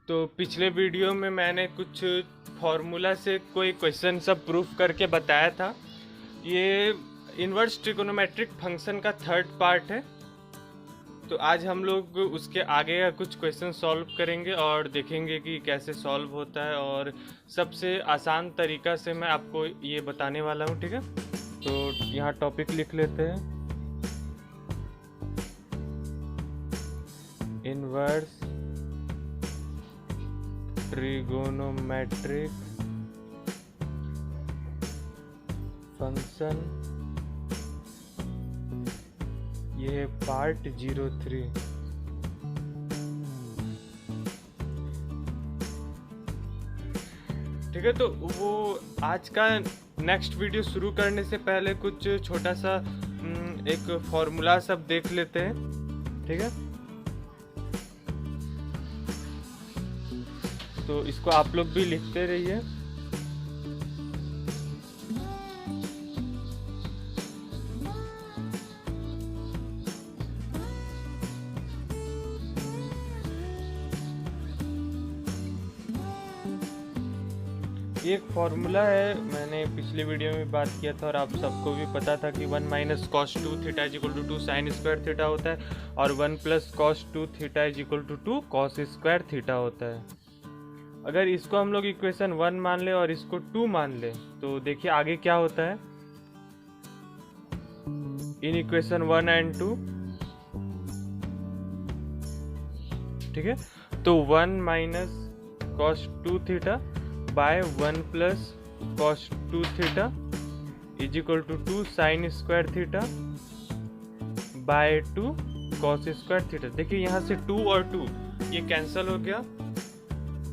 तो पिछले वीडियो में मैंने कुछ फॉर्मूला से कोई क्वेश्चन सब प्रूफ करके बताया था। ये इन्वर्स ट्रिगोनोमेट्रिक फंक्शन का थर्ड पार्ट है। तो आज हम लोग उसके आगे का कुछ क्वेश्चन सॉल्व करेंगे और देखेंगे कि कैसे सॉल्व होता है, और सबसे आसान तरीका से मैं आपको ये बताने वाला हूँ। ठीक है, तो यहाँ टॉपिक लिख लेते हैं, इन्वर्स ट्रिगोनोमेट्रिक फंक्शन, ये है पार्ट 03। ठीक है, तो वो आज का नेक्स्ट वीडियो शुरू करने से पहले कुछ छोटा सा एक फॉर्मूला सब देख लेते हैं। ठीक है, तो इसको आप लोग भी लिखते रहिए। एक फॉर्मूला है, मैंने पिछले वीडियो में बात किया था और आप सबको भी पता था कि 1 minus cos 2 theta is equal to 2 sine square theta होता है, और 1 plus cos 2 theta is equal to 2 cos square theta होता है। अगर इसको हम लोग इक्वेशन 1 मान ले और इसको 2 मान ले, तो देखिए आगे क्या होता है। इन इक्वेशन 1 एंड 2, ठीक है, तो 1 minus cos 2 theta by 1 plus cos 2 theta is equal to 2 sine square theta by 2 cos square theta. देखिए यहाँ से 2 और 2 ये कैंसिल हो गया,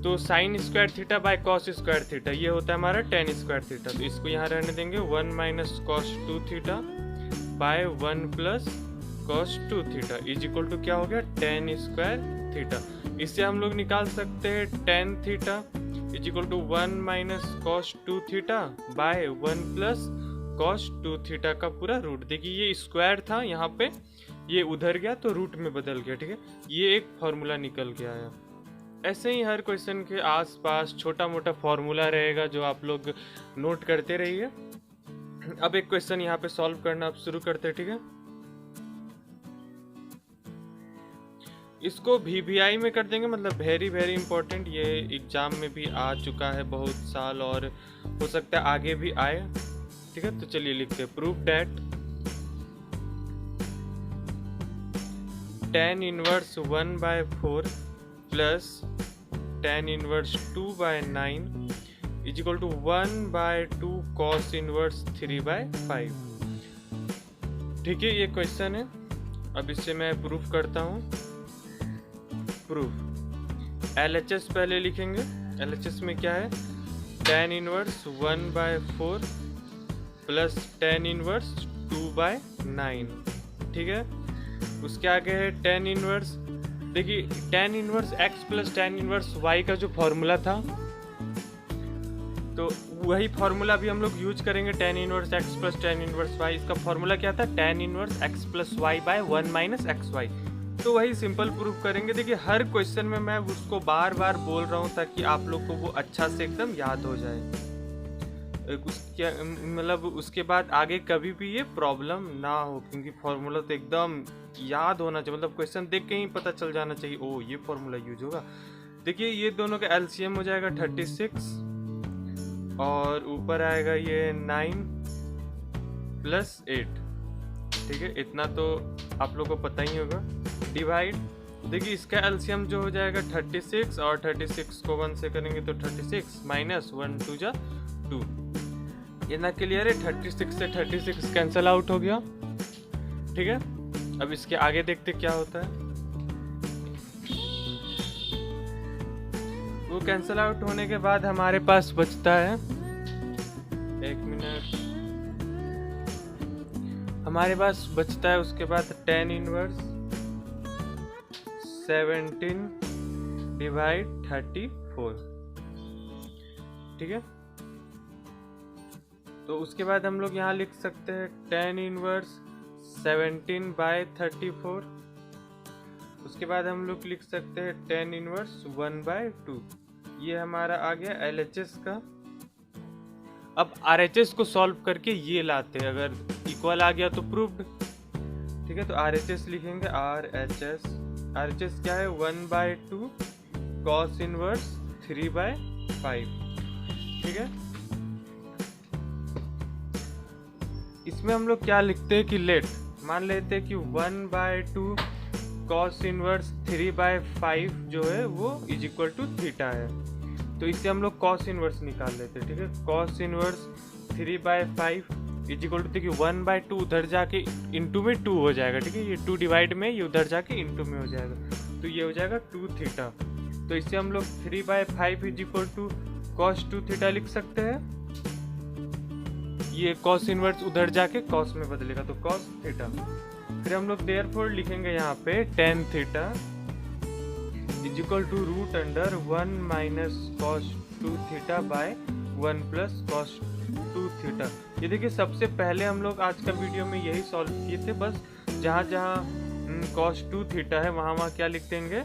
तो sign square theta by cos square theta ये होता है हमारा tan स्क्वायर थीटा। तो इसको यहाँ रहने देंगे, 1 minus cos 2 theta by 1 plus cos 2 theta is equal to क्या हो गया, tan स्क्वायर थीटा। इससे हम लोग निकाल सकते हैं tan theta is equal to 1 minus cos 2 theta by 1 plus cos 2 theta का पूरा रूट। देखिए ये स्क्वायर था यहाँ पे, ये उधर गया तो रूट में बदल गया। ठीक है, ये एक फॉर्मूला निकल गया है। ऐसे ही हर क्वेश्चन के आसपास छोटा मोटा फॉर्मूला रहेगा जो आप लोग नोट करते रहिए। अब एक क्वेश्चन यहाँ पे सॉल्व करना आप शुरू करते हैं। ठीक है, इसको VVI में कर देंगे, मतलब वेरी वेरी इंपॉर्टेंट। ये एग्जाम में भी आ चुका है बहुत साल, और हो सकता है आगे भी आए। ठीक है, तो चलिए लिखते हैं, proof that tan inverse 1/4 plus tan inverse 2/9 is equal to 1/2 cos inverse 3/5। ठीक है, ये क्वेश्चन है। अब इससे मैं प्रूफ करता हूँ। प्रूफ LHS पहले लिखेंगे। LHS में क्या है, tan inverse 1/4 plus tan inverse 2/9। ठीक है, उसके आगे है tan इनवर्स। देखिए tan inverse x plus tan inverse y का जो फॉर्मूला था, तो वही फॉर्मूला भी हम लोग यूज करेंगे। tan inverse x plus tan inverse y, इसका फॉर्मूला क्या था, tan inverse x plus y by 1 minus x y. तो वही सिंपल प्रूफ करेंगे। देखिए हर क्वेश्चन में मैं उसको बार बार बोल रहा हूँ ताकि आप लोग को वो अच्छा से एकदम याद हो जाए। उसके मतलब उसके बाद आगे कभी भी ये प्रॉब्लम ना हो, क्योंकि फॉर्मूला तो एकदम याद होना चाहिए। मतलब क्वेश्चन देख के ही पता चल जाना चाहिए, ओ ये फॉर्मूला यूज होगा। देखिए ये दोनों का LCM हो जाएगा 36, और ऊपर आएगा ये 9 प्लस 8। ठीक है, इतना तो आप लोग को पता ही होगा। डिवाइड, देखिए इसका एलसीएम जो हो जाएगा 36, और 36 को 1 से करेंगे तो 36 माइनस 1 2 जा 2। ये ना क्लियर है, 36 से 36 कैंसिल आउट हो गया। ठीक है, अब इसके आगे देखते क्या होता है। वो कैंसिल आउट होने के बाद हमारे पास बचता है, एक मिनट, हमारे पास बचता है उसके बाद tan इनवर्स 17 डिवाइड 34। ठीक है, तो उसके बाद हम लोग यहाँ लिख सकते हैं tan इनवर्स 17/34 उसके बाद हम लोग लिख सकते हैं tan इनवर्स 1/2। ये हमारा आ गया LHS का। अब RHS को सॉल्व करके ये लाते हैं, अगर इक्वल आ गया तो प्रूव्ड। ठीक है, तो RHS लिखेंगे RHS क्या है 1/2 cos इनवर्स 3/5। ठीक है, इसमें हम लोग क्या लिखते हैं कि लेट मान लेते हैं कि 1/2 cos इनवर्स 3/5 जो है वो इज इक्वल टू थीटा है। तो इससे हम लोग cos इनवर्स निकाल लेते हैं। ठीक है, cos inverse 3/5 is equal to, देखिए 1/2 उधर जाके इंटू में 2 हो जाएगा। ठीक है, ये 2 डिवाइड में, ये उधर जाके इंटू में हो जाएगा, तो ये हो जाएगा 2 थीटा। तो इससे हम लोग 3/5 is equal to cos 2 theta लिख सकते हैं। ये cos इनवर्स उधर जाके cos में बदलेगा, तो cos थीटा। फिर हम लोग देयरफॉर लिखेंगे यहाँ पे tan theta is equal to root under 1 minus cos 2 theta by 1 plus cos 2 theta. ये देखिए, सबसे पहले हम लोग आज का वीडियो में यही सॉल्व किए थे। बस जहाँ जहाँ cos 2 थीटा है वहाँ क्या लिख देंगे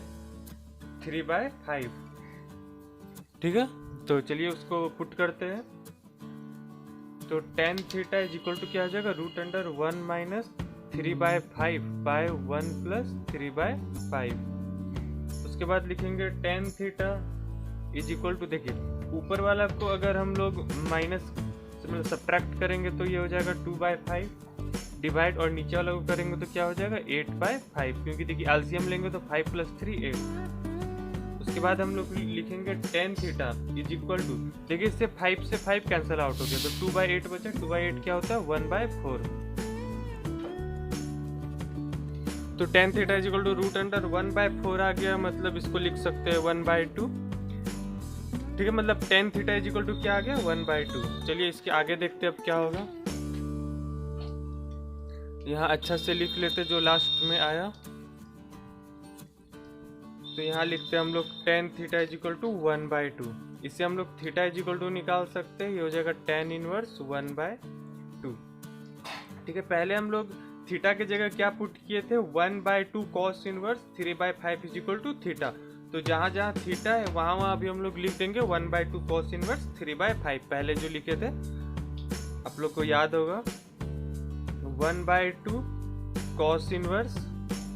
3/5। ठीक है, तो चलिए उसको पुट करते हैं। तो tan theta is equal to क्या हो जाएगा root under 1 minus 3/5 by 1 plus 3/5। उसके बाद लिखेंगे tan theta is equal to, देखिए ऊपर वाला को अगर हम लोग माइनस मतलब सब्ट्रैक्ट करेंगे तो ये हो जाएगा 2/5 डिवाइड, और नीचे वाला को करेंगे तो क्या हो जाएगा 8/5, क्योंकि देखिए एलसीएम लेंगे तो 5 + 3 8। उसके बाद हम लोग लिखेंगे tan theta is equal to, देखिए इससे 5 से 5 कैंसिल आउट हो गया, तो 2/8 बचा। 2/8 क्या होता है 1/4। तो tan theta is equal to root under 1/4 आ गया, मतलब इसको लिख सकते हैं 1/2। ठीक है, मतलब tan theta is equal to क्या आ गया 1/2। चलिए इसके आगे देखते हैं अब क्या होगा। यहाँ अच्छा से लिख लेते जो लास्ट में आया। तो यहाँ लिखते हैं हम लोग tan theta is equal to 1/2। इससे हम लोग थीटा इज इक्वल टू निकाल सकते हैं, ये हो जाएगा tan इनवर्स 1/2। ठीक है, पहले हम लोग थीटा के जगह क्या पुट किए थे 1/2 cos inverse 3/5 is equal to theta. तो जहाँ जहाँ थीटा है वहाँ भी हम लोग लिख देंगे 1/2 cos इनवर्स 3/5, पहले जो लिखे थे आप लोग को याद होगा 1/2 cos इनवर्स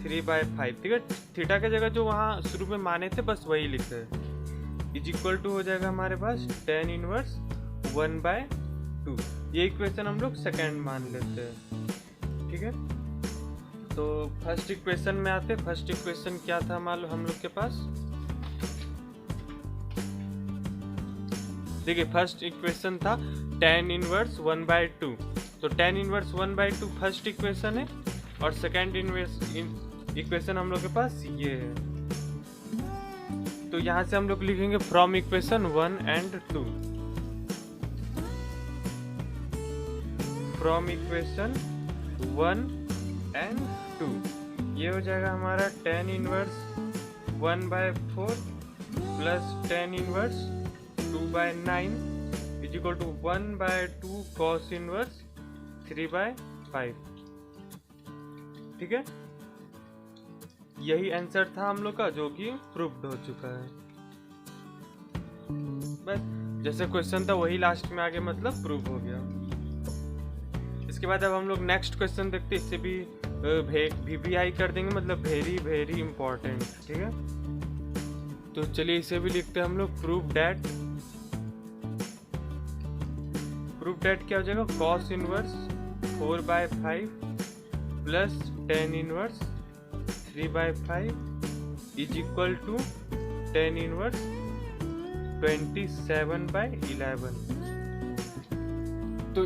3/5। ठीक है, थीटा के जगह जो वहाँ शुरू में माने थे बस वही लिखते हैं। इज इक्वल टू हो जाएगा हमारे पास tan इनवर्स 1/2। ये इक्वेशन हम लोग सेकेंड मान लेते हैं। ठीक है, तो फर्स्ट इक्वेशन में आते। फर्स्ट इक्वेशन क्या था मालूम हम लोग के पास, देखिए फर्स्ट इक्वेशन था tan इनवर्स 1/2। तो tan इनवर्स 1/2 फर्स्ट इक्वेशन है, और सेकेंड इक्वेशन हम लोग के पास ये है। तो यहाँ से हम लोग लिखेंगे from equation 1 and 2। From equation 1 and 2 ये हो जाएगा हमारा tan inverse 1/4 plus tan inverse 2/9 is equal to 1/2 cos inverse 3/5। ठीक है, यही आंसर था हम लोग का, जो कि प्रूव्ड हो चुका है। बस जैसे क्वेश्चन था वही लास्ट में आगे मतलब प्रूव हो गया। इसके बाद अब हम लोग नेक्स्ट क्वेश्चन देखते हैं। इससे भी VVI कर देंगे, मतलब वेरी वेरी इंपॉर्टेंट। ठीक है, तो चलिए इसे भी लिखते हैं हम लोग। प्रूव डैट क्या हो जाएगा cos inverse 4/5 plus tan inverse 3/5 is equal to tan inverse 27/11। तो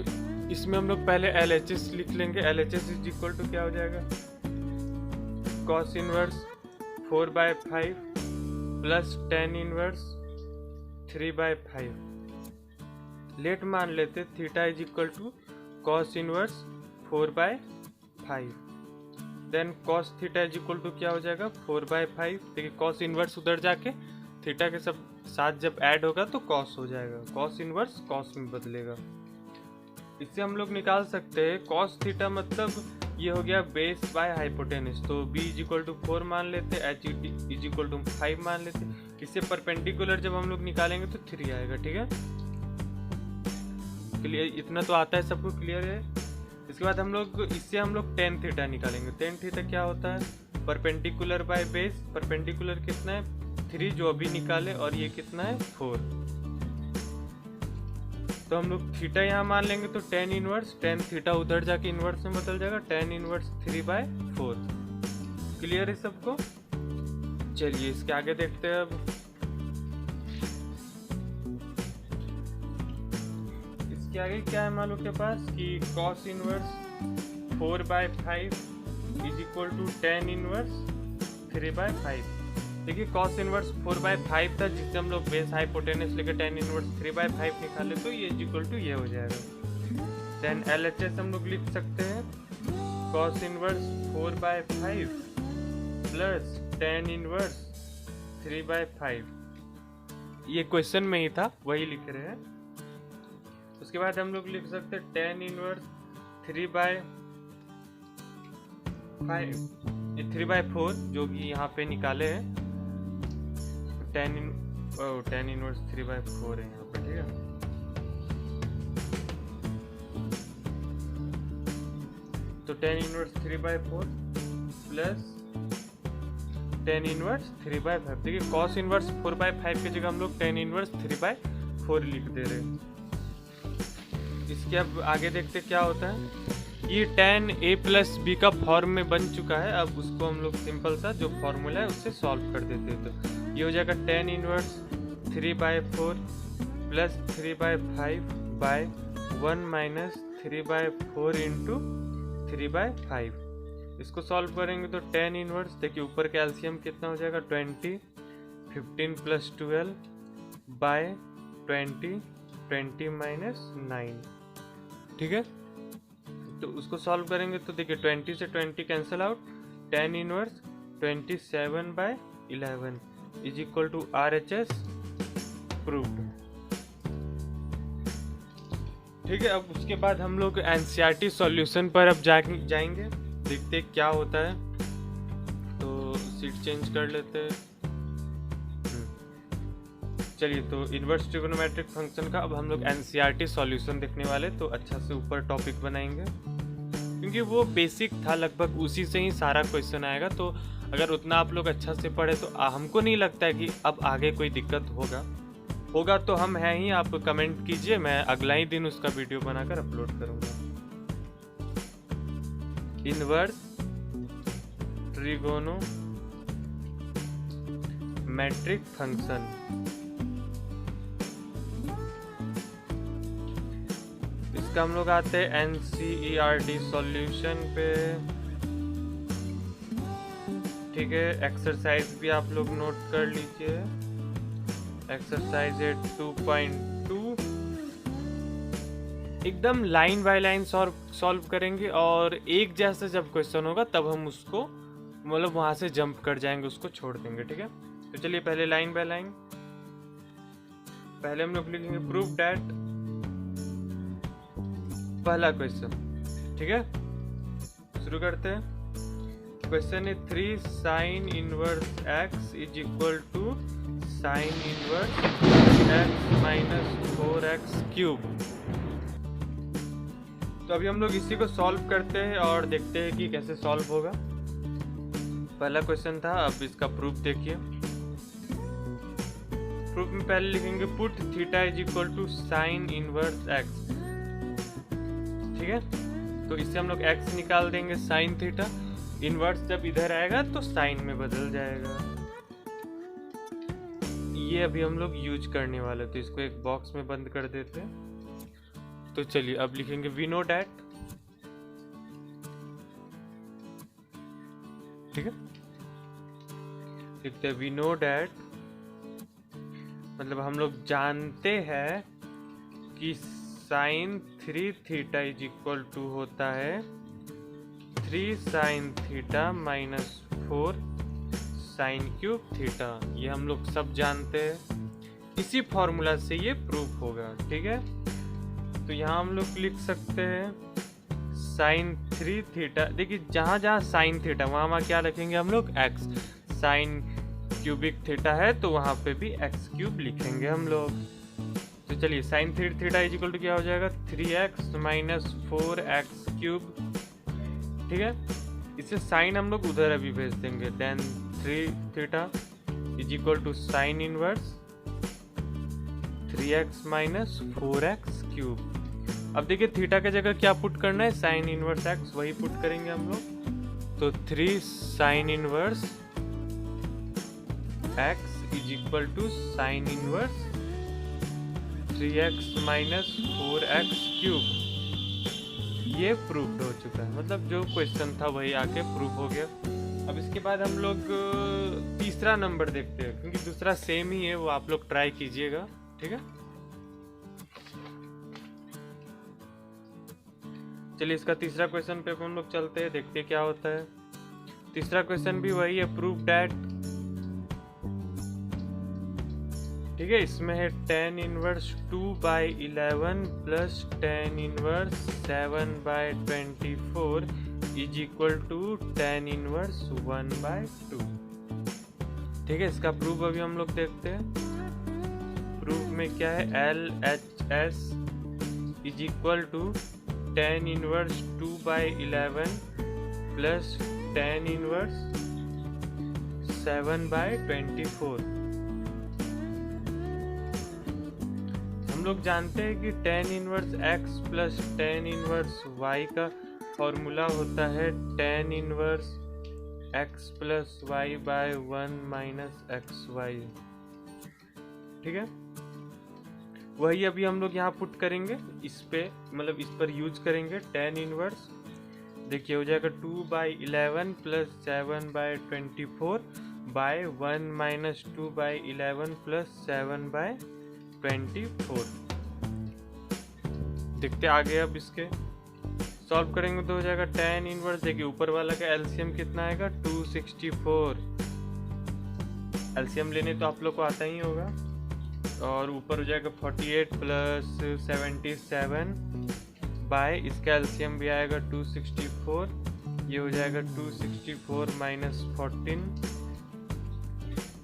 इसमें हम लोग पहले LHS लिख लेंगे। LHS इज इक्वल टू क्या हो जाएगा cos inverse 4/5 plus tan inverse 3/5। Let मान लेते theta is equal to cos inverse 4/5। Then cos theta is equal to क्या हो जाएगा 4/5। देखिए cos इनवर्स उधर जाके थीटा के सब साथ जब ऐड होगा तो cos हो जाएगा, cos इनवर्स cos में बदलेगा। इससे हम लोग निकाल सकते हैं cos थीटा मतलब ये हो गया बेस बाय हाइपोटेनस, तो b इज इक्वल टू 4 मान लेते, एच इज इक्वल टू 5 मान लेते। इससे परपेंडिकुलर जब हम लोग निकालेंगे तो 3 आएगा। ठीक है, क्लियर? इतना तो आता है, सबको क्लियर है? इसके बाद हम लोग इससे हम लोग टेन थीटा निकालेंगे। टेन थीटा क्या होता है? Perpendicular by base. परपेंडिकुलर कितना है? 3 जो अभी निकाले, और ये कितना है? 4। तो हम लोग थीटा यहाँ मान लेंगे, तो टेन इनवर्स, टेन थीटा उधर जाके इनवर्स में बदल जाएगा, टेन इनवर्स 3/4। क्लियर है सबको? चलिए इसके आगे देखते हैं। अब इसके आगे क्या है मान लो के पास कि cos inverse 4/5 is equal to tan inverse 3/5। देखिए cos इनवर्स 4/5 था, जिससे हम लोग बेस हाइपोटेनस लेके टेन इनवर्स 3/5 निकाले, तो ये इक्वल टू ये हो जाएगा। देन LHS हम लोग लिख सकते हैं cos inverse 4/5 plus tan inverse 3/5। ये क्वेश्चन में ही था, वही लिख रहे हैं। उसके बाद हम लोग लिख सकते हैं टेन इनवर्स 3/4 जो कि यहाँ पे निकाले हैं। टेन इनवर्स 3/4 है यहाँ पे। ठीक है, तो tan inverse 3/4 plus tan inverse 3/5। देखिए cos इनवर्स 4/5 की जगह हम लोग टेन इनवर्स 3/4 लिख दे रहे हैं। इसके अब आगे देखते क्या होता है। ये tan a प्लस बी का फॉर्म में बन चुका है। अब उसको हम लोग सिंपल सा जो फॉर्मूला है उससे सॉल्व कर देते हैं। तो ये हो जाएगा tan inverse 3/4 plus 3/5 by 1 minus 3/4 into 3/5। इसको सॉल्व करेंगे तो tan इनवर्स, देखिए ऊपर का एलसीएम कितना हो जाएगा 20, 15 प्लस 12 बाय 20 माइनस 9। ठीक है, तो उसको सॉल्व करेंगे तो देखिए 20 से 20 cancel out, tan inverse 27/11 is equal to RHS proved. ठीक है, अब उसके बाद हम लोग NCERT सॉल्यूशन पर अब जाएंगे, देखते क्या होता है। तो सीट चेंज कर लेते हैं। चलिए, तो इन्वर्स ट्रिगोनोमेट्रिक फंक्शन का अब हम लोग NCERT सॉल्यूशन देखने वाले, तो अच्छा से ऊपर टॉपिक बनाएंगे क्योंकि वो बेसिक था, लगभग उसी से ही सारा क्वेश्चन आएगा। तो अगर उतना आप लोग अच्छा से पढ़े तो हमको नहीं लगता है कि अब आगे कोई दिक्कत होगा तो हम हैं ही। आप कमेंट कीजिए, मैं अगला ही दिन उसका वीडियो बनाकर अपलोड करूँगा। इन्वर्स ट्रिगोनोमेट्रिक फंक्शन, इसका हम लोग आते हैं NCERT सॉल्यूशन पे। ठीक है, एक्सरसाइज भी आप लोग नोट कर लीजिए। एक्सरसाइज 2.2 एकदम लाइन बाय लाइन सॉल्व करेंगे, और एक जैसा जब क्वेश्चन होगा तब हम उसको मतलब वहां से जंप कर जाएंगे, उसको छोड़ देंगे। ठीक है, तो चलिए पहले लाइन बाय लाइन। पहले हम लोग लिखेंगे प्रूफ दैट, पहला क्वेश्चन। ठीक है, शुरू करते हैं। क्वेश्चन है 3 sine inverse x is equal to sine inverse x minus 4x cube. तो अभी हम लोग इसी को सॉल्व करते हैं और देखते हैं कि कैसे सॉल्व होगा। पहला क्वेश्चन था, अब इसका प्रूफ देखिए। प्रूफ में पहले लिखेंगे put theta is equal to sine inverse x। ठीक है, तो इससे हम लोग x निकाल देंगे साइन थीटा। इनवर्स जब इधर आएगा तो साइन में बदल जाएगा। ये अभी हम लोग यूज करने वाले, तो इसको एक बॉक्स में बंद कर देते हैं। तो चलिए अब लिखेंगे वी नो डैट। ठीक है, लिखते हैं वी नो डैट, मतलब हम लोग जानते हैं कि sine 3 theta is equal to होता है 3 sine theta minus 4 sine cube theta. ये हम लोग सब जानते हैं, इसी फॉर्मूला से ये प्रूफ होगा। ठीक है, तो यहाँ हम लोग लिख सकते हैं साइन 3 थीटा, देखिए जहाँ जहाँ साइन थीटा वहाँ क्या रखेंगे हम लोग एक्स, साइन क्यूबिक थीटा है तो वहाँ पे भी एक्स क्यूब लिखेंगे हम लोग। तो चलिए sine 3 theta is equal to क्या हो जाएगा 3x माइनस 4x क्यूब, ठीक है। इसे साइन हम लोग उधर अभी भेज देंगे, then 3 theta is equal to sine inverse 3x minus 4x cube. अब देखिए थीटा के जगह क्या पुट करना है, साइन इनवर्स x, वही पुट करेंगे हम लोग। तो 3 sine inverse x is equal to sine inverse 3x minus 4x cube. ये प्रूफ हो चुका है, मतलब जो क्वेश्चन था वही आके प्रूफ हो गया। अब इसके बाद हम लोग तीसरा नंबर देखते हैं, क्योंकि दूसरा सेम ही है, वो आप लोग ट्राई कीजिएगा, ठीक है। चलिए इसका तीसरा क्वेश्चन पे हम लोग चलते हैं, देखते हैं क्या होता है। तीसरा क्वेश्चन भी वही है, प्रूफ डैट, ठीक है। इसमें है tan inverse 2/11 plus tan inverse 7/24 is equal to tan inverse 1/2, ठीक है। इसका प्रूफ अभी हम लोग देखते हैं। प्रूफ में क्या है, LHS is equal to tan inverse 2/11 plus tan inverse 7/24। हम लोग जानते हैं कि tan inverse x plus tan inverse y का फॉर्मूला होता है tan inverse x plus y by 1 minus xy, ठीक है। वही अभी हम लोग यहाँ पुट करेंगे, इस पे मतलब इस पर यूज करेंगे tan इनवर्स। देखिए हो जाएगा 2/11 प्लस 7/24 बाय 1 माइनस 2/11 प्लस 7/24। देखते आगे, अब इसके सॉल्व करेंगे तो हो जाएगा tan इनवर्स, देखिए ऊपर वाला का एलसीएम कितना आएगा 264, एलसीएम लेने तो आप लोग को आता ही होगा। और ऊपर हो जाएगा 48 प्लस 77 बाय इसका एलसीएम भी आएगा 264, ये हो जाएगा 264 माइनस 14,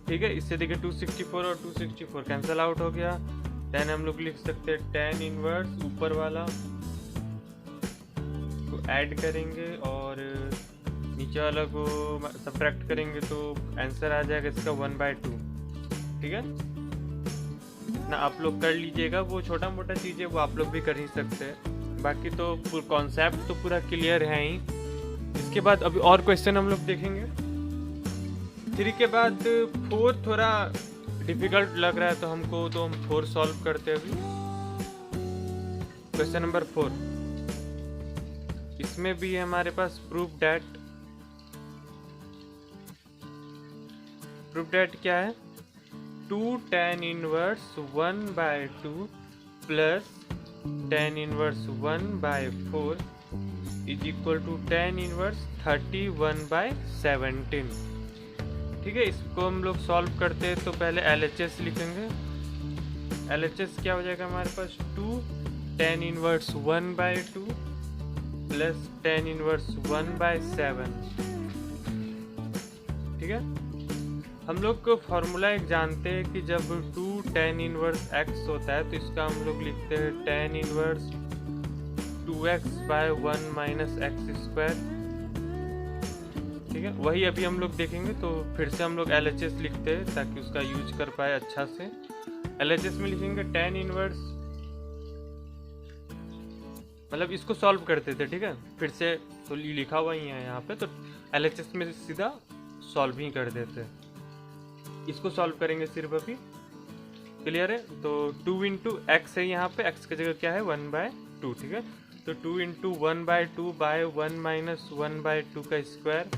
ठीक है। इससे देखिए 264 और 264 कैंसिल आउट हो गया। देन हम लोग लिख सकते हैं tan इनवर्स ऊपर वाला को ऐड करेंगे और नीचे वाला को सब्ट्रैक्ट करेंगे तो आंसर आ जाएगा इसका 1/2, ठीक है ना। आप लोग कर लीजिएगा, वो छोटा मोटा चीज़ें वो आप लोग भी कर ही सकते हैं, बाकी तो कॉन्सेप्ट तो पूरा क्लियर है ही। इसके बाद अभी और क्वेश्चन हम लोग देखेंगे। 3 के बाद 4 थोड़ा डिफिकल्ट लग रहा है तो हमको, तो हम 4 सॉल्व करते हैं अभी। क्वेश्चन नंबर 4, इसमें भी है हमारे पास प्रूफ डैट क्या है, 2 tan inverse 1/2 plus tan inverse 1/4 is equal to tan inverse 31/17, ठीक है। इसको हम लोग सॉल्व करते हैं तो पहले LHS लिखेंगे। LHS क्या हो जाएगा हमारे पास 2 tan inverse 1/2 plus tan inverse 1/7, ठीक है। हम लोग को फॉर्मूला एक जानते हैं कि जब 2 tan इनवर्स x होता है तो इसका हम लोग लिखते हैं tan inverse 2x by 1 minus x square, ठीक है। वही अभी हम लोग देखेंगे, तो फिर से हम लोग LHS लिखते हैं ताकि उसका यूज कर पाए अच्छा से। LHS में लिखेंगे tan इनवर्स, मतलब इसको सॉल्व करते थे, ठीक है। फिर से तो लिखा हुआ ही है यहाँ पे, तो LHS में सीधा सॉल्व ही कर देते हैं। इसको सॉल्व करेंगे सिर्फ अभी, क्लियर है। तो 2 इंटू एक्स है, यहाँ पे x की जगह क्या है 1/2, ठीक है। तो 2 इंटू 1/2 बाय 1 माइनस 1/2 का स्क्वायर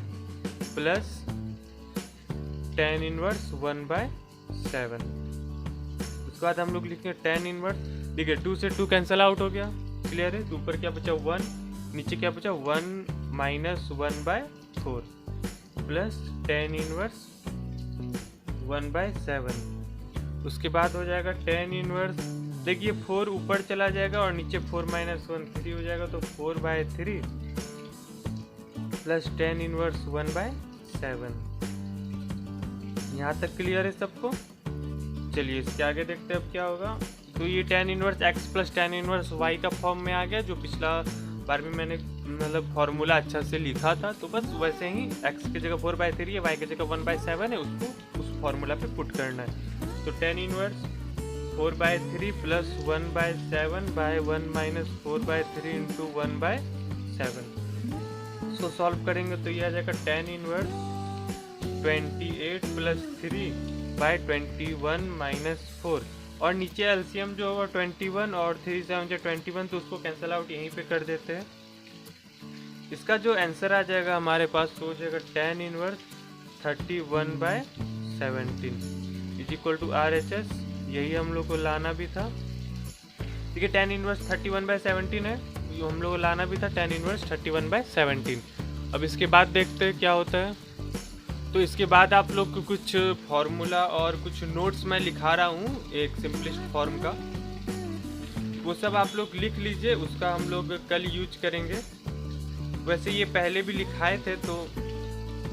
प्लस tan इनवर्स 1/7। उसके बाद हम लोग लिखेंगे tan इनवर्स, देखिए 2 से 2 कैंसिल आउट हो गया, क्लियर है। तो ऊपर क्या बचा 1, नीचे क्या बचा 1 माइनस 1/4 प्लस tan इनवर्स 1/7। उसके बाद हो जाएगा tan इनवर्स, देखिए 4 ऊपर चला जाएगा और नीचे 4 माइनस 1 3 हो जाएगा, तो 4/3 प्लस टेन इनवर्स 1/7। यहाँ तक क्लियर है सबको? चलिए इसके आगे देखते हैं अब क्या होगा। तो ये tan inverse x plus tan inverse y का फॉर्म में आ गया, जो पिछला बार में मैंने मतलब फॉर्मूला अच्छा से लिखा था। तो बस वैसे ही एक्स की जगह 4/3 है, वाई की जगह 1/7 है, उसको उस फॉर्मूला पे पुट करना है। तो tan inverse 4/3 plus 1/7 by 1 minus 4/3 into 1/7। So solve करेंगे तो ये आ जाएगा टेन इनवर्स 28 प्लस 3/21 माइनस 4। और नीचे एलसीएम जो होगा 21 और 3 से मुझे 21, तो उसको कैंसिल आउट यहीं पे कर देते हैं। इसका जो आंसर आ जाएगा हमारे पास तो हो जाएगा tan inverse 31/17 is equal to RHS। यही हम लोग को लाना भी था। ठीक है, टेन इनवर्स 31/17 है, जो हम लोग को लाना भी था टेन इनवर्स 31/17। अब इसके बाद देखते हैं क्या होता है। तो इसके बाद आप लोग को कुछ फॉर्मूला और कुछ नोट्स मैं लिखा रहा हूँ एक सिंपलिस्ट फॉर्म का, वो सब आप लोग लिख लीजिए, उसका हम लोग कल यूज करेंगे। वैसे ये पहले भी लिखाए थे तो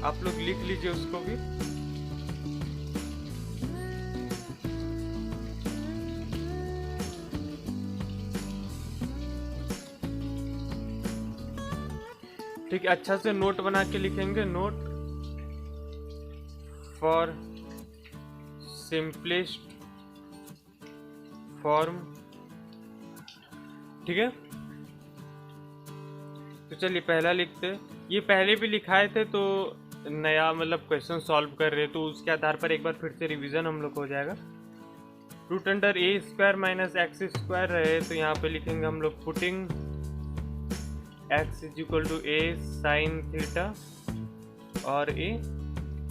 आप लोग लिख लीजिए उसको भी। ठीक है, अच्छा से नोट बना के लिखेंगे। Note for simplest form. ठीक है, तो चलिए पहला लिखते हैं। ये पहले भी लिखाए थे तो नया मतलब क्वेश्चन सॉल्व कर रहे, तो उसके आधार पर एक बार फिर से रिवीजन हम लोग हो जाएगा। रूट अंडर ए स्क्वायर माइनस एक्स स्क्वायर रहे, तो यहाँ पे लिखेंगे हम लोग putting x is equal to A sine theta और ए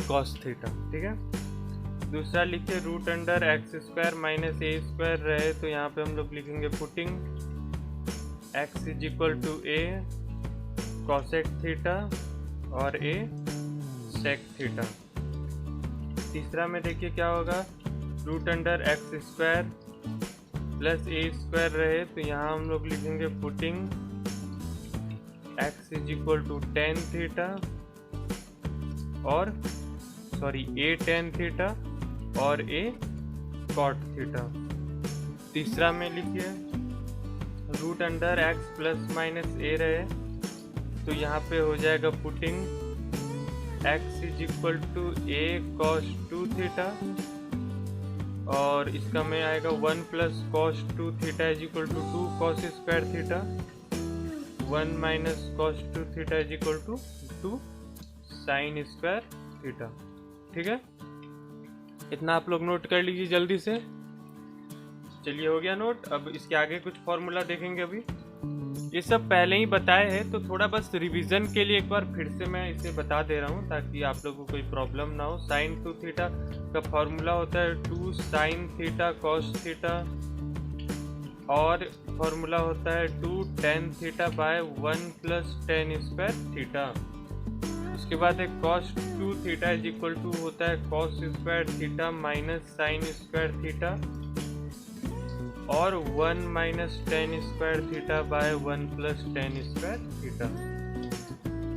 कॉस थीटा। ठीक है, दूसरा लिखे root under X square minus A square रहे, तो यहाँ पे हम लोग लिखेंगे putting x is equal to A cosec theta और ए सेक थीटा। तीसरा में देखिए क्या होगा, root under X square plus ए स्क्वायर रहे, तो यहाँ हम लोग लिखेंगे putting x is equal to tan theta और ए टेन थीटा और ए कॉट थीटा। तीसरा में लिखिए root under x plus minus A रहे, तो यहाँ पे हो जाएगा putting x is equal to A cos 2 theta और इसका में आएगा 1 plus cos 2 theta is equal to 2 cos square theta, 1 minus cos 2 theta is equal to 2 sine square theta. ठीक है, इतना आप लोग नोट कर लीजिए जल्दी से। चलिए हो गया नोट। अब इसके आगे कुछ फॉर्मूला देखेंगे। अभी ये सब पहले ही बताए हैं, तो थोड़ा बस रिवीजन के लिए एक बार फिर से मैं इसे बता दे रहा हूँ ताकि आप लोगों को कोई प्रॉब्लम ना हो। साइन 2 थीटा का फॉर्मूला होता है 2 साइन थीटा कॉस थीटा और फॉर्मूला होता है 2 tan theta by 1 plus tan square theta. उसके बाद एक cos 2 theta is equal to होता है cos square theta minus sine square theta और 1 minus tan square theta by 1 plus tan square theta.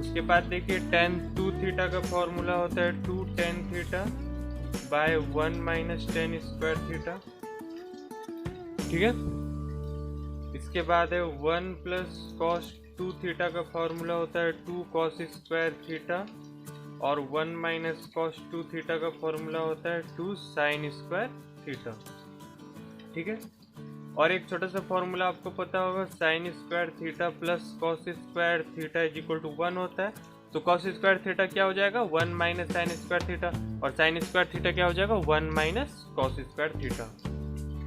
उसके बाद देखिए टेन 2 थीटा का फॉर्मूला होता है 2 tan theta by 1 minus tan square theta. ठीक है, इसके बाद है 1 प्लस कॉस 2 थीटा का फॉर्मूला होता है 2 कॉस स्क्वायर थीटा और 1 माइनस कॉस 2 थीटा का फॉर्मूला होता है 2 साइन स्क्वायर थीटा। ठीक है, और एक छोटा सा फॉर्मूला आपको पता होगा sine square theta plus cos square theta is equal to 1 होता है। तो कॉस स्क्वायर थीटा क्या हो जाएगा 1 माइनस साइन स्क्वायर थीटा और साइन स्क्वायर थीटा क्या हो जाएगा 1 माइनस कॉस स्क्वायर थीटा।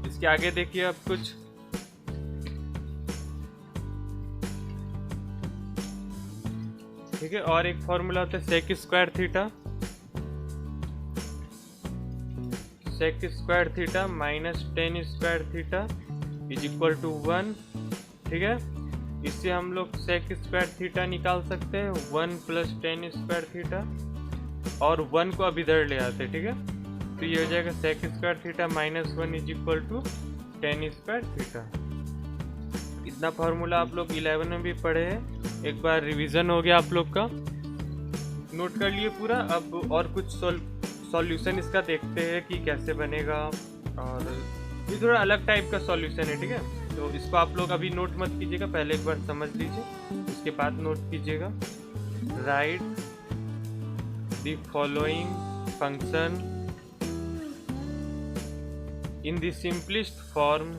इसके आगे देखिए अब कुछ ठीक है, और एक फॉर्मूला होता है sec square theta, sec square theta minus tan square theta is equal to 1। ठीक है, इससे हम लोग सेक स्क्वायर थीटा निकाल सकते हैं 1 प्लस टेन स्क्वायर थीटा और 1 को अब इधर ले आते हैं। ठीक है, तो ये हो जाएगा sec square theta minus 1 is equal to tan square theta. इतना फार्मूला आप लोग 11 में भी पढ़े हैं, एक बार रिवीजन हो गया आप लोग का। नोट कर लिए पूरा। अब और कुछ सॉल्यूशन इसका देखते हैं कि कैसे बनेगा, और ये थोड़ा अलग टाइप का सॉल्यूशन है, ठीक है। तो इसको आप लोग अभी नोट मत कीजिएगा, पहले एक बार समझ लीजिए, उसके बाद नोट कीजिएगा। Right the following function in the simplest form,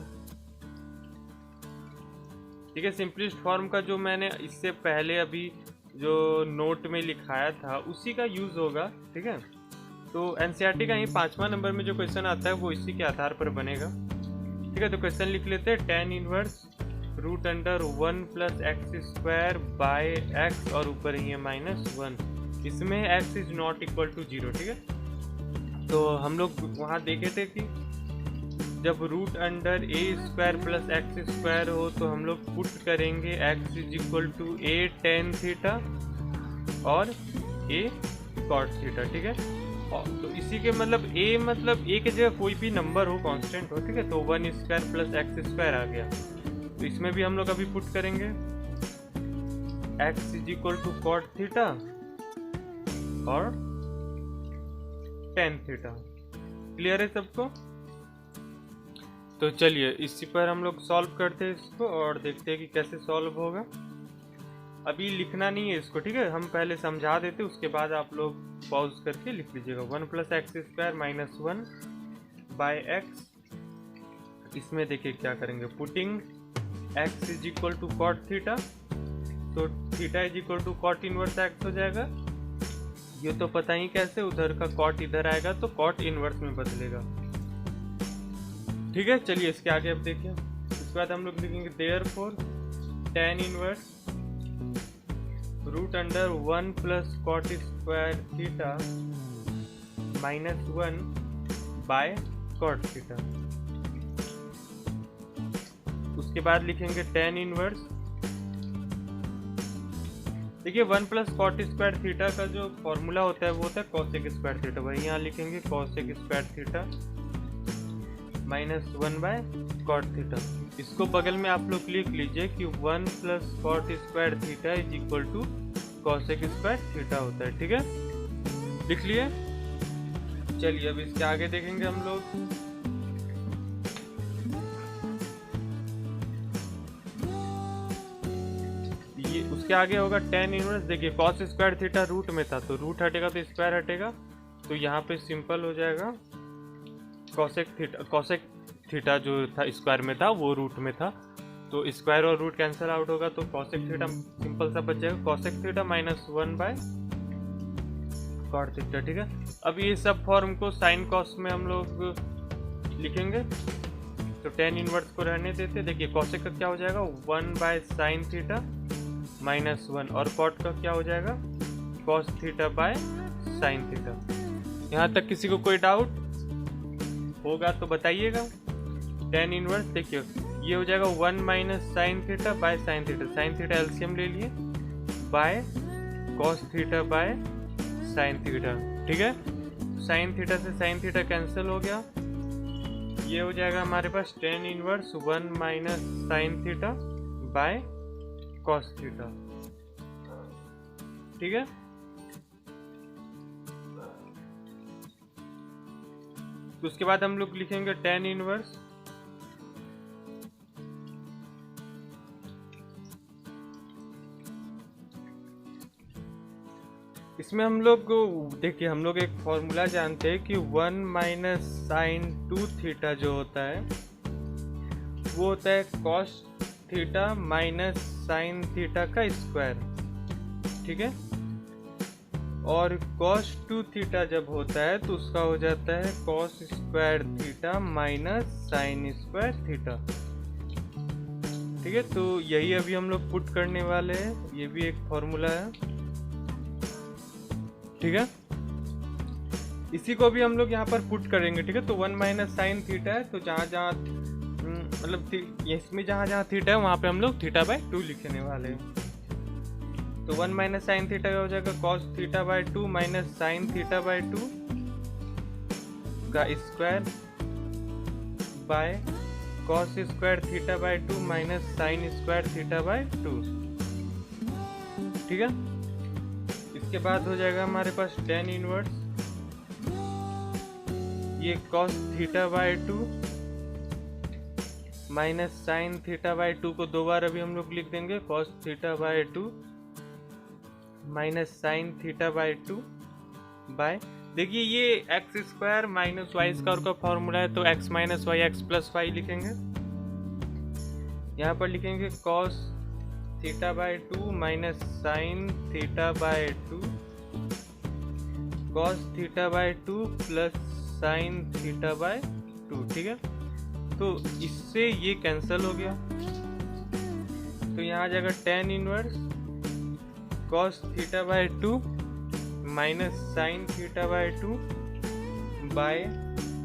ठीक है। सिंपलेस्ट फॉर्म का जो मैंने इससे पहले अभी जो नोट में लिखाया था उसी का यूज होगा, ठीक है। तो एनसीईआरटी का ही 5वां नंबर में जो क्वेश्चन आता है वो इसी के आधार पर बनेगा, ठीक है। तो क्वेश्चन लिख लेते हैं, tan inverse root under 1 plus x square by x, और ऊपर ही है -1। इसमें x is not equal to 0, ठीक है। तो हम लोग वहाँ देखे थे कि जब रूट अंडर ए स्क्वायर प्लस एक्स स्क्वायर हो तो हम लोग पुट करेंगे x is equal to a tan theta और a cot थीटा, ठीक है। तो इसी के मतलब a की जगह कोई भी नंबर हो, कांस्टेंट हो, ठीक है। तो 1 स्क्वायर प्लस एक्स स्क्वायर आ गया। तो इसमें भी हम लोग अभी पुट करेंगे x is equal to cot theta और tan थीटा। क्लियर है सबको? तो चलिए इसी पर हम लोग सॉल्व करते हैं इसको और देखते हैं कि कैसे सॉल्व होगा। अभी लिखना नहीं है इसको, ठीक है। हम पहले समझा देते, उसके बाद आप लोग पॉज करके लिख लीजिएगा। 1 plus x square -1 by X. इसमें देखिए क्या करेंगे, putting x is equal to cot theta, तो theta is equal to cot inverse X हो जाएगा। ये तो पता ही कैसे, उधर का कॉट इधर आएगा तो कॉट इनवर्स में बदलेगा, ठीक है। चलिए इसके आगे अब देखिए। उसके बाद हम लोग लिखेंगे therefore tan inverse root under 1 plus cot square theta -1 by cot theta. उसके बाद लिखेंगे tan इनवर्स, देखिए 1 प्लस कॉट स्क्वायर थीटा का जो फॉर्मूला होता है वो होता है कॉसेक स्क्वायर थीटा। वही यहाँ लिखेंगे cosec square theta -1 by cot theta. इसको बगल में आप लोग लिख लीजिए कि 1 plus cot square theta is equal to cosec square theta होता है, ठीक है। लिख लिए। चलिए अब इसके आगे देखेंगे हम लोग। ये उसके आगे होगा tan इनवर्स। देखिए कॉस स्क्वायर थीटा रूट में था, तो रूट हटेगा तो स्क्वायर हटेगा, तो यहाँ पे सिंपल हो जाएगा कॉसेक थीटा जो था स्क्वायर में था वो रूट में था, तो स्क्वायर और रूट कैंसिल आउट होगा, तो कॉसेक थीटा सिंपल सा बच जाएगा, cosec theta -1 by cot theta, ठीक है। अब ये सब फॉर्म को साइन कॉस में हम लोग लिखेंगे, तो tan इनवर्स को रहने देते। देखिए कॉसेक का क्या हो जाएगा 1 बाय साइन थीटा -1, और कॉट का क्या हो जाएगा cos theta by sine theta. यहाँ तक किसी को कोई डाउट होगा तो बताइएगा। tan इनवर्स देखिए ये हो जाएगा 1 minus sine theta by sine theta, sine theta LCM ले लिए, by cos theta by sine theta, ठीक है। साइन थीटा से साइन थीटा कैंसिल हो गया, ये हो जाएगा हमारे पास tan inverse 1 minus sine theta by cos theta, ठीक है। तो उसके बाद हम लोग लिखेंगे tan इनवर्स इसमें हम लोग देखिए हम लोग एक फॉर्मूला जानते हैं कि 1 माइनस साइन 2 थीटा जो होता है वो होता है cos theta minus sine theta का स्क्वायर, ठीक है। और cos 2 थीटा जब होता है तो उसका हो जाता है cos square theta minus sine square theta, ठीक है। तो यही अभी हम लोग पुट करने वाले हैं, ये भी एक फॉर्मूला है, ठीक है। इसी को भी हम लोग यहाँ पर पुट करेंगे, ठीक है। तो 1 माइनस साइन थीटा है, तो जहाँ जहाँ मतलब इसमें जहाँ जहाँ थीटा है वहाँ पे हम लोग थीटा बाय 2 लिखने वाले हैं। तो 1 माइनस साइन थीटा का हो जाएगा cos theta by 2 minus sine theta by 2 का square by cos square theta by 2 minus sine square theta by 2, ठीक है। इसके बाद हो जाएगा हमारे पास tan इनवर्स ये cos theta by 2 minus sine theta by 2 को दो बार अभी हम लोग लिख देंगे, cos theta by 2 minus sine theta by 2 by, देखिए ये x square minus y square का फॉर्मूला है, तो x minus y x plus y लिखेंगे। यहाँ पर लिखेंगे cos theta by 2 minus sine theta by 2 cos theta by 2 plus sine theta by 2। ठीक है, तो इससे ये कैंसिल हो गया, तो यहाँ आ जाएगा tan inverse cos theta by 2 minus sine theta by 2 by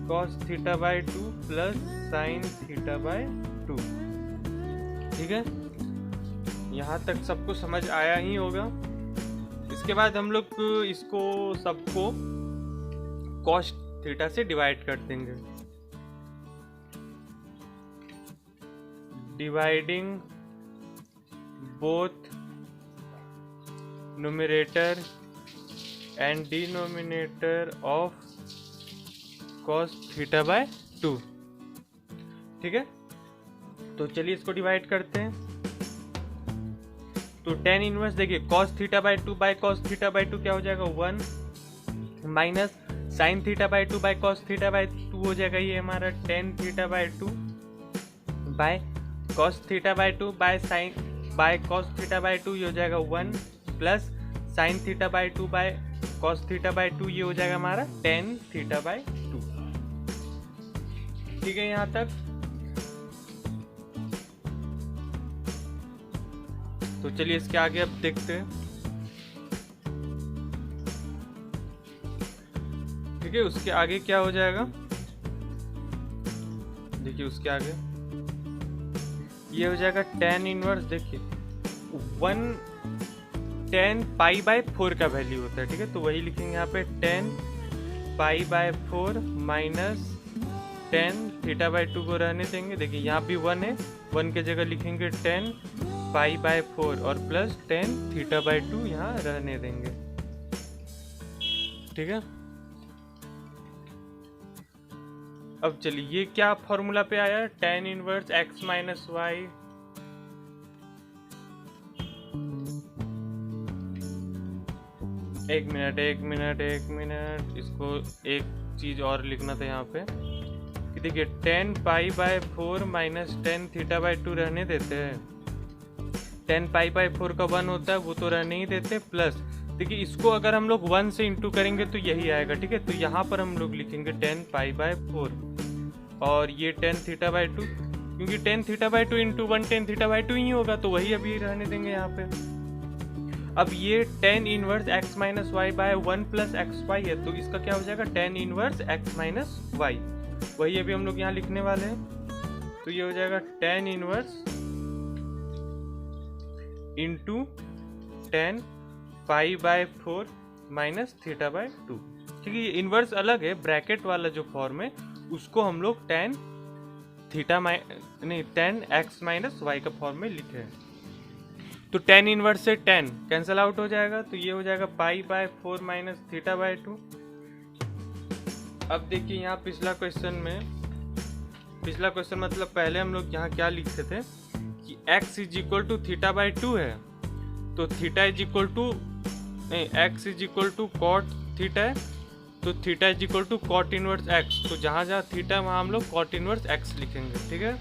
cos theta by 2 plus sine theta by 2। ठीक है, यहाँ तक सबको समझ आया ही होगा। इसके बाद हम लोग इसको सबको cos थीटा से डिवाइड कर देंगे, dividing both numerator and denominator of cos theta by 2। ठीक है, तो चलिए इसको डिवाइड करते हैं। तो tan इनवर्स देखिए cos theta by 2 by cos theta by 2 क्या हो जाएगा 1 minus sine theta by 2 by cos theta by 2 हो जाएगा ये हमारा tan theta by 2 by cos theta by 2 by sine by cos theta by 2 ये हो जाएगा 1 plus sine theta by 2 by cos theta by 2 ये हो जाएगा हमारा tan थीटा बाय 2। ठीक है, यहाँ तक। तो चलिए इसके आगे अब देखते हैं। ठीक है, उसके आगे क्या हो जाएगा, देखिए उसके आगे ये हो जाएगा tan इनवर्स, देखिए 1 tan पाई बाय 4 का वैल्यू होता है। ठीक है, तो वही लिखेंगे यहाँ पे tan pi by 4 minus tan theta by 2 को रहने देंगे। देखिए यहाँ भी 1 है, 1 के जगह लिखेंगे tan पाई बाय 4 और प्लस tan थीटा बाय 2 यहाँ रहने देंगे। ठीक है, अब चलिए ये क्या फॉर्मूला पे आया, tan inverse x minus y एक मिनट, इसको एक चीज और लिखना था यहाँ पे कि देखिए tan pi by 4 minus tan theta by 2 रहने देते हैं, tan पाई बाय 4 का 1 होता है वो तो रहने ही देते, प्लस देखिए इसको अगर हम लोग 1 से इंटू करेंगे तो यही आएगा। ठीक है, तो यहाँ पर हम लोग लिखेंगे tan पाई बाय 4 और ये tan थीटा बाय 2, क्योंकि tan theta by 2 into 1 tan theta by 2 ही होगा, तो वही अभी रहने देंगे यहाँ पे। अब ये tan inverse x minus y by 1 plus x y है, तो इसका क्या हो जाएगा tan inverse x minus y, वही अभी हम लोग यहाँ लिखने वाले हैं। तो ये हो जाएगा tan inverse into tan pi by 4 minus theta by 2। ठीक है, ये इनवर्स अलग है, ब्रैकेट वाला जो फॉर्म है उसको हम लोग tan theta tan x minus y का फॉर्म में लिखे हैं। तो tan इनवर्स से tan कैंसिल आउट हो जाएगा, तो ये हो जाएगा pi by 4 minus theta by 2। अब देखिए यहाँ पिछला क्वेश्चन मतलब पहले हम लोग यहाँ क्या लिखते थे कि x is equal to theta by 2 है, तो theta is equal to x is equal to cot theta है, तो theta is equal to cot inverse x, तो जहाँ जहाँ थीटा वहाँ हम लोग कॉट इनवर्स x लिखेंगे। ठीक है,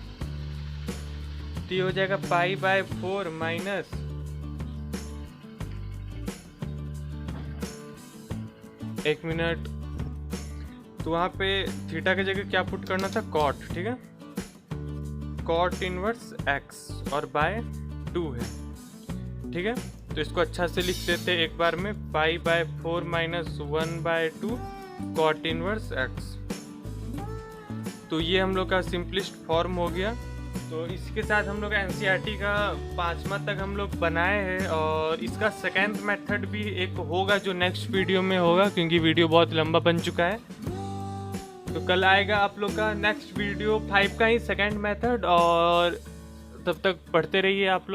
तो ये हो जाएगा पाई बाय 4 माइनस एक मिनट, तो वहाँ पे थीटा की जगह क्या पुट करना था कॉट। ठीक है, कॉट इनवर्स x और बाय 2 है। ठीक है, तो इसको अच्छा से लिख देते एक बार में, pi by 4 minus 1 by 2 cot inverse x। तो ये हम लोग का सिंपलिस्ट फॉर्म हो गया। तो इसके साथ हम लोग एनसीईआरटी का 5वां तक हम लोग बनाए हैं, और इसका सेकेंड मेथड भी एक होगा जो नेक्स्ट वीडियो में होगा, क्योंकि वीडियो बहुत लंबा बन चुका है। तो कल आएगा आप लोग का नेक्स्ट वीडियो 5 का ही सेकेंड मेथड, और तब तक पढ़ते रहिए आप लोग।